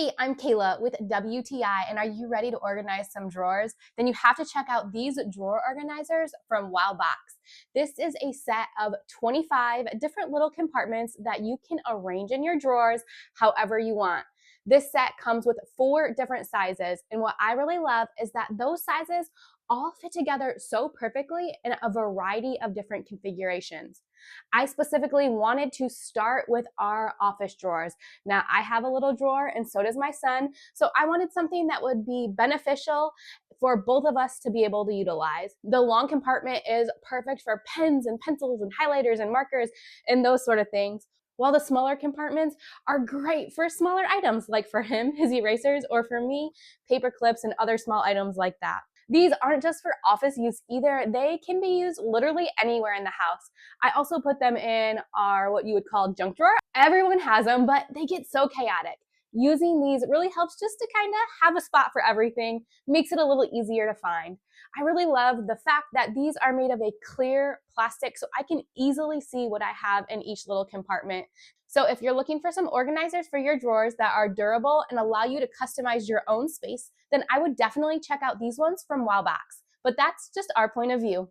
Hey, I'm Kayla with WTI, and are you ready to organize some drawers? Then you have to check out these drawer organizers from WOWBOX. This is a set of 25 different little compartments that you can arrange in your drawers however you want. This set comes with 4 different sizes, and what I really love is that those sizes all fit together so perfectly in a variety of different configurations. I specifically wanted to start with our office drawers. Now, I have a little drawer and so does my son, so I wanted something that would be beneficial for both of us to be able to utilize. The long compartment is perfect for pens and pencils and highlighters and markers and those sort of things, while the smaller compartments are great for smaller items, like for him, his erasers, or for me, paper clips and other small items like that. These aren't just for office use either. They can be used literally anywhere in the house. I also put them in our what you would call junk drawer. Everyone has them, but they get so chaotic. Using these really helps just to kind of have a spot for everything, makes it a little easier to find. I really love the fact that these are made of a clear plastic so I can easily see what I have in each little compartment. So if you're looking for some organizers for your drawers that are durable and allow you to customize your own space, then I would definitely check out these ones from WOWBOX. But that's just our point of view.